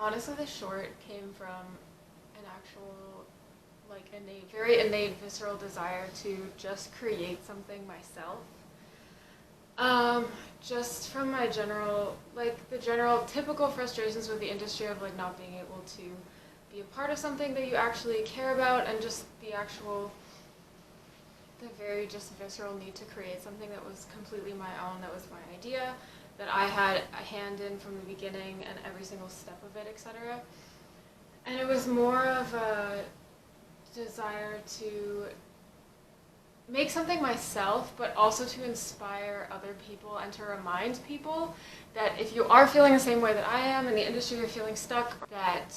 Honestly, the short came from an actual, like, very innate, visceral desire to just create something myself. Um, just from my general, like, the general typical frustrations with the industry of, like, not being able to be a part of something that you actually care about, and just the very just visceral need to create something that was completely my own, that was my idea, that I had a hand in from the beginning and every single step of it, etc. And it was more of a desire to make something myself, but also to inspire other people and to remind people that if you are feeling the same way that I am in the industry, you're feeling stuck, that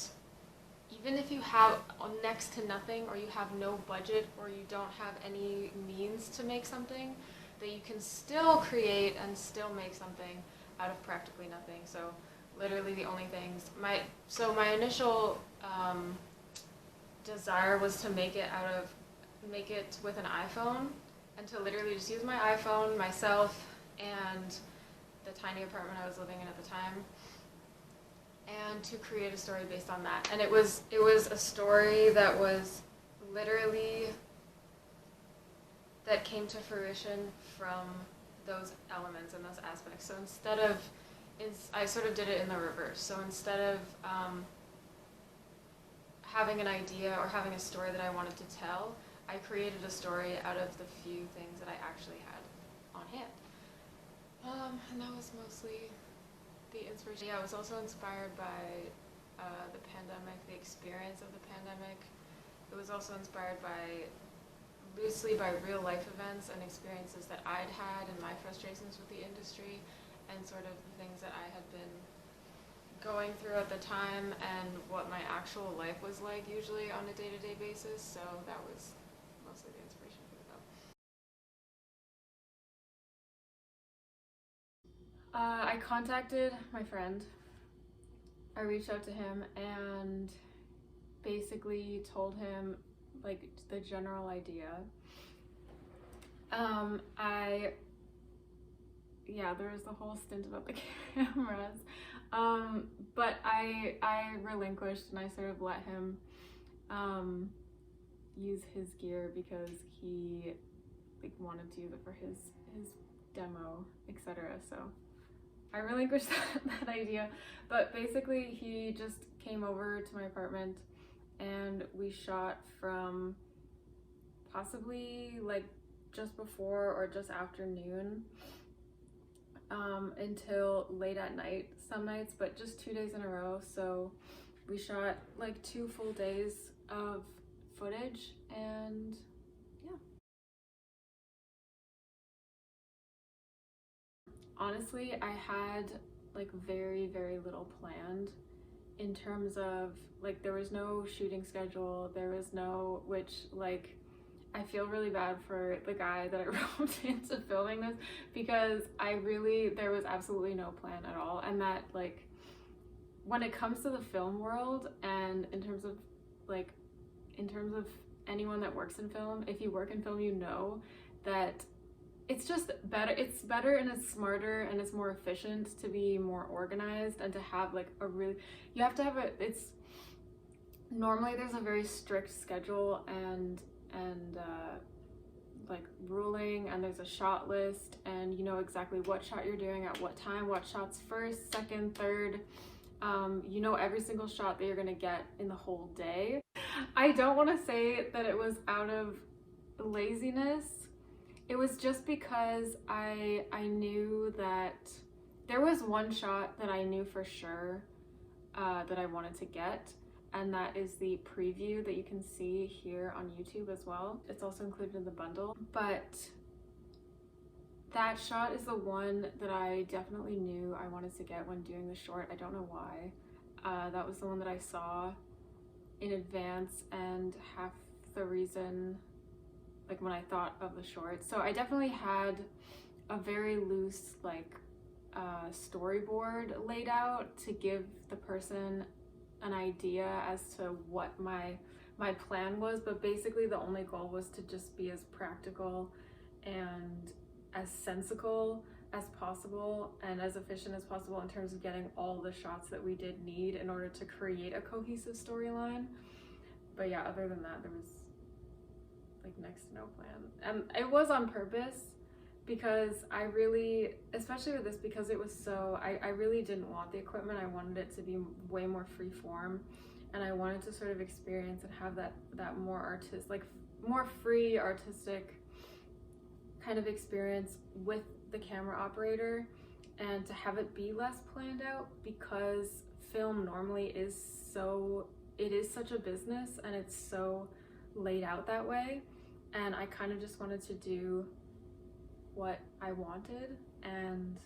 even if you have next to nothing, or you have no budget, or you don't have any means to make something, that you can still create and still make something out of practically nothing. So literally the only things, my initial desire was to make it with an iPhone, and to literally just use my iPhone, myself, and the tiny apartment I was living in at the time, and to create a story based on that. And it was a story that was literally, that came to fruition from those elements and those aspects. So I sort of did it in the reverse. So instead of having an idea or having a story that I wanted to tell, I created a story out of the few things that I actually had on hand. And that was mostly the inspiration. Yeah, I was also inspired by the pandemic, the experience of the pandemic. It was also inspired loosely by real life events and experiences that I'd had, and my frustrations with the industry, and sort of the things that I had been going through at the time, and what my actual life was like usually on a day-to-day basis. So that was mostly the inspiration for the film. I contacted my friend. I reached out to him and basically told him, like, the general idea. There was the whole stint about the cameras. But I relinquished, and I sort of let him use his gear, because he, like, wanted to use it for his demo, etc. So I relinquished that idea. But basically, he just came over to my apartment, and we shot from possibly like just before or just after noon until late at night some nights, but just 2 days in a row. So we shot like 2 full days of footage, and yeah. Honestly, I had like very, very little planned, in terms of, like, there was no shooting schedule, there was no, which, like, I feel really bad for the guy that I roped into filming this, because there was absolutely no plan at all. And that, like, when it comes to the film world, and in terms of anyone that works in film, if you work in film, you know that it's just better. It's better, and it's smarter, and it's more efficient to be more organized, and to have like you have to have it's normally there's a very strict schedule and like ruling, and there's a shot list, and you know exactly what shot you're doing at what time, what shots first, second, third. You know every single shot that you're gonna get in the whole day. I don't want to say that it was out of laziness. It was just because I knew that there was one shot that I knew for sure that I wanted to get, and that is the preview that you can see here on YouTube as well. It's also included in the bundle, but that shot is the one that I definitely knew I wanted to get when doing the short. I don't know why. That was the one that I saw in advance, and half the reason, like, when I thought of the short. So I definitely had a very loose, like, storyboard laid out to give the person an idea as to what my plan was, but basically the only goal was to just be as practical and as sensical as possible and as efficient as possible in terms of getting all the shots that we did need in order to create a cohesive storyline. But yeah, other than that, there was like next to no plan. And it was on purpose because I really, especially with this, because it was so, I really didn't want the equipment. I wanted it to be way more free form, and I wanted to sort of experience and have that more like more free artistic kind of experience with the camera operator, and to have it be less planned out, because film normally is such a business and it's so laid out that way. And I kind of just wanted to do what I wanted, and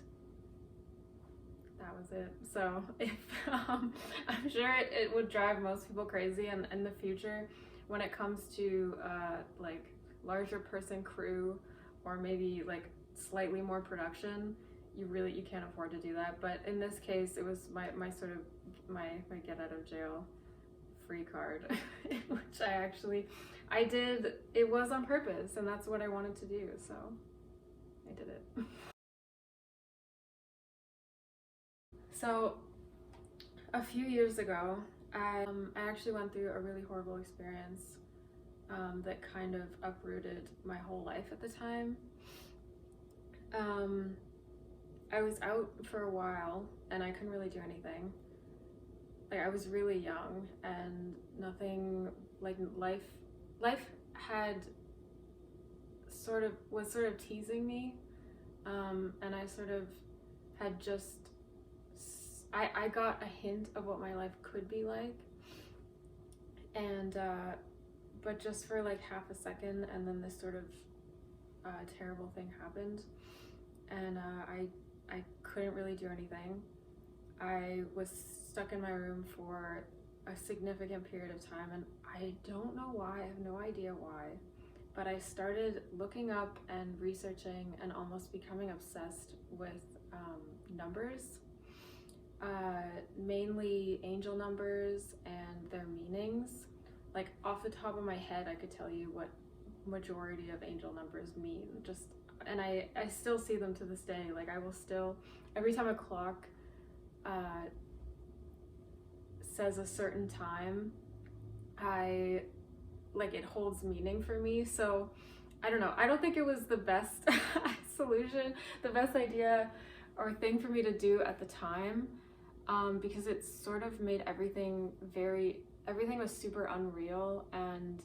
that was it. So if I'm sure it would drive most people crazy, and in the future when it comes to like larger person crew, or maybe like slightly more production, you can't afford to do that. But in this case, it was my sort of my get out of jail free card, which I did. It was on purpose, and that's what I wanted to do, so I did it. So a few years ago, I actually went through a really horrible experience that kind of uprooted my whole life at the time. I was out for a while and I couldn't really do anything. Like, I was really young and nothing, like life had was sort of teasing me, and I sort of had just I got a hint of what my life could be like, and but just for like half a second, and then this sort of terrible thing happened, and I couldn't really do anything. I was stuck in my room for a significant period of time, and I don't know why. I have no idea why, but I started looking up and researching and almost becoming obsessed with numbers, mainly angel numbers and their meanings. Like, off the top of my head, I could tell you what majority of angel numbers mean. And I still see them to this day. Like, I will still, every time a clock says a certain time, it holds meaning for me. So I don't know. I don't think it was the best solution, the best idea or thing for me to do at the time, because it sort of made everything was super unreal, and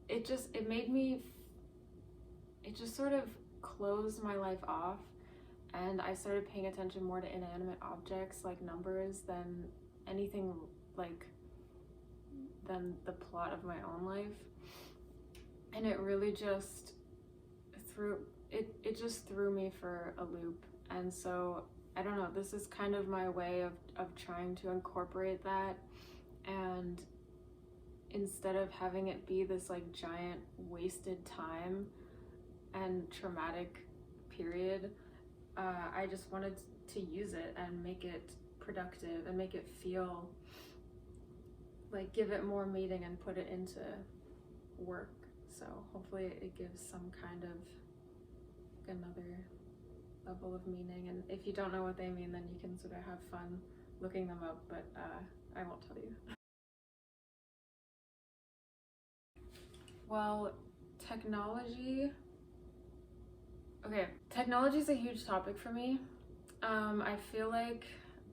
it just sort of closed my life off, and I started paying attention more to inanimate objects like numbers than anything, than the plot of my own life. And it really just threw me for a loop. And so I don't know, this is kind of my way of trying to incorporate that, and instead of having it be this like giant wasted time and traumatic period, I just wanted to use it and make it productive and make it feel like, give it more meaning and put it into work. So hopefully it gives some kind of another level of meaning. And if you don't know what they mean, then you can sort of have fun looking them up, but I won't tell you. Well, technology is a huge topic for me. I feel like,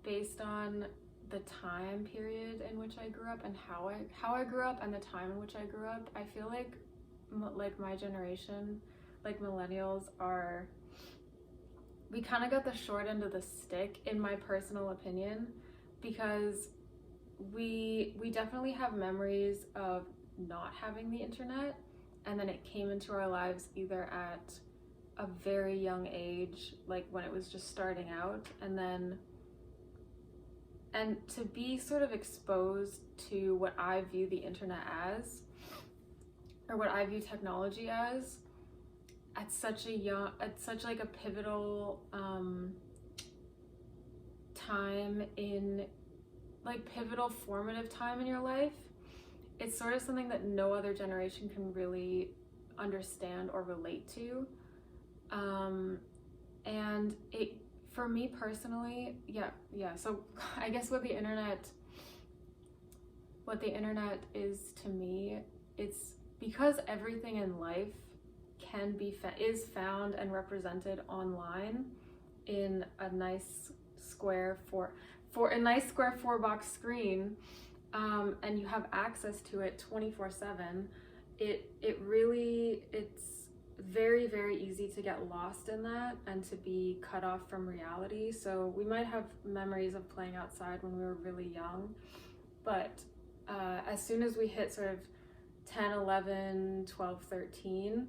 based on the time period in which I grew up and how I grew up and the time in which I grew up, I feel like my generation, like millennials, we kind of got the short end of the stick, in my personal opinion, because we definitely have memories of not having the internet, and then it came into our lives either at a very young age, like when it was just starting out, and to be sort of exposed to what I view the internet as, or what I view technology as, at such like a pivotal time in, like, pivotal formative time in your life. It's sort of something that no other generation can really understand or relate to. And it, for me personally, so I guess what the internet is to me, it's because everything in life can be is found and represented online in a nice square for a nice square 4-box screen, and you have access to it 24/7. It's very, very easy to get lost in that and to be cut off from reality. So we might have memories of playing outside when we were really young, but as soon as we hit sort of 10, 11, 12, 13,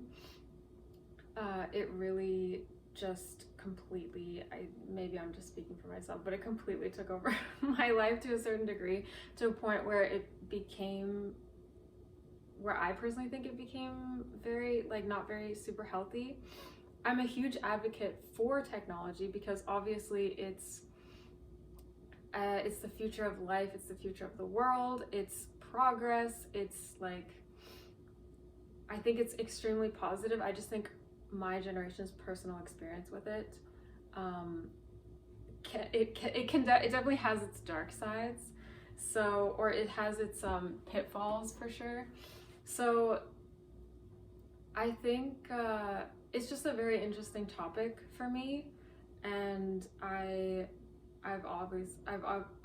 it really just completely, maybe I'm just speaking for myself, but it completely took over my life to a certain degree, to a point where it became, where I personally think it became very, like, not very super healthy. I'm a huge advocate for technology because obviously it's the future of life, it's the future of the world, it's progress, it's like, I think it's extremely positive. I just think my generation's personal experience with it, it definitely has its dark sides, so, or it has its pitfalls for sure. So I think it's just a very interesting topic for me, and I've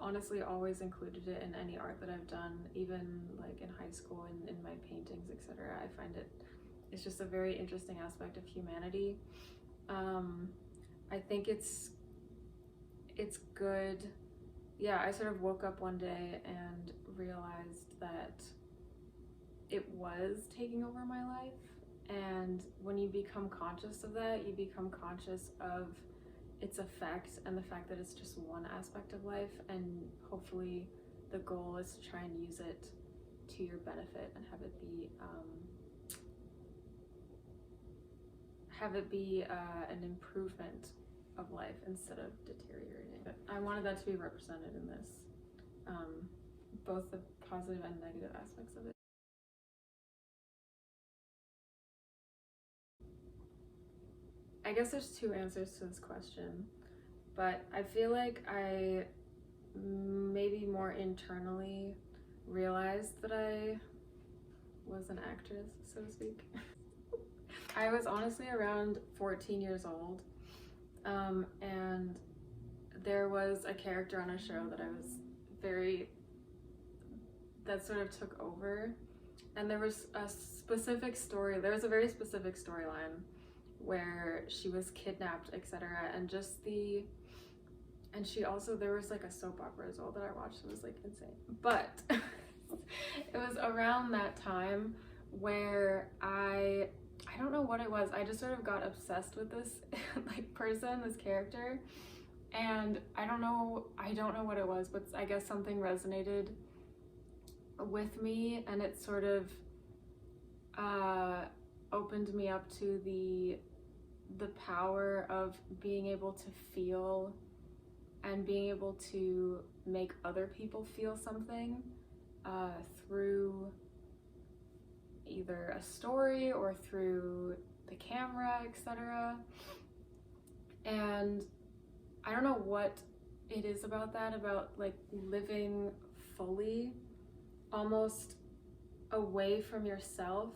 honestly always included it in any art that I've done, even like in high school and in my paintings, etc. I find it's just a very interesting aspect of humanity. I think it's good. Yeah, I sort of woke up one day and realized that it was taking over my life, and when you become conscious of that, you become conscious of its effect and the fact that it's just one aspect of life, and hopefully the goal is to try and use it to your benefit and have it be an improvement of life instead of deteriorating. I wanted that to be represented in this, both the positive and negative aspects of it. I guess there's two answers to this question, but I feel like I maybe more internally realized that I was an actress, so to speak. I was honestly around 14 years old, and there was a character on a show that sort of took over, and there was a very specific storyline where she was kidnapped, etc. And there was like a soap opera as well that I watched. It was like insane, but it was around that time where I don't know what it was. I just sort of got obsessed with this like person, this character, and I don't know what it was, but I guess something resonated with me, and it sort of opened me up to the power of being able to feel and being able to make other people feel something through either a story or through the camera, etc. And I don't know what it is about that, about like living fully, almost away from yourself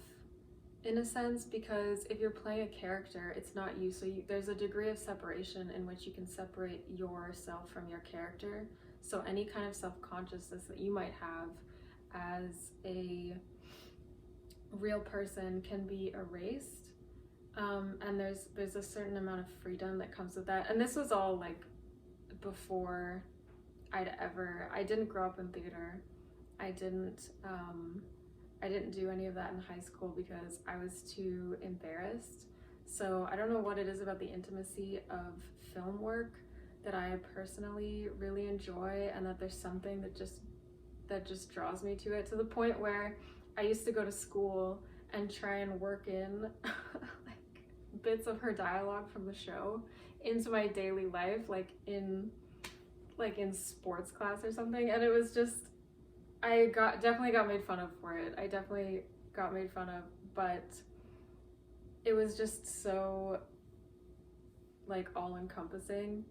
in a sense, because if you're playing a character, it's not you, so there's a degree of separation in which you can separate yourself from your character. So any kind of self-consciousness that you might have as a real person can be erased, and there's a certain amount of freedom that comes with that. And this was all like before I didn't grow up in theater. I didn't do any of that in high school because I was too embarrassed. So I don't know what it is about the intimacy of film work that I personally really enjoy, and that there's something that just draws me to it, to the point where I used to go to school and try and work in like bits of her dialogue from the show into my daily life, like in sports class or something. And it was just, definitely got made fun of for it. I definitely got made fun of, but it was just so like all encompassing,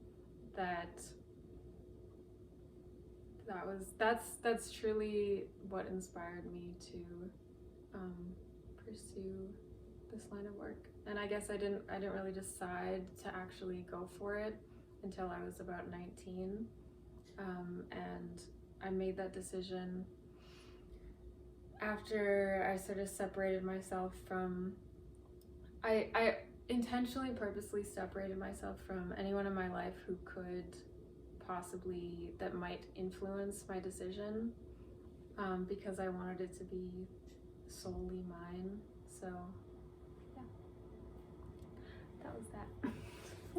that's truly what inspired me to pursue this line of work. And I guess I didn't really decide to actually go for it until I was about 19, and I made that decision after I sort of separated myself from, I intentionally purposely separated myself from anyone in my life who could possibly, that might influence my decision, because I wanted it to be solely mine. So yeah, that was that.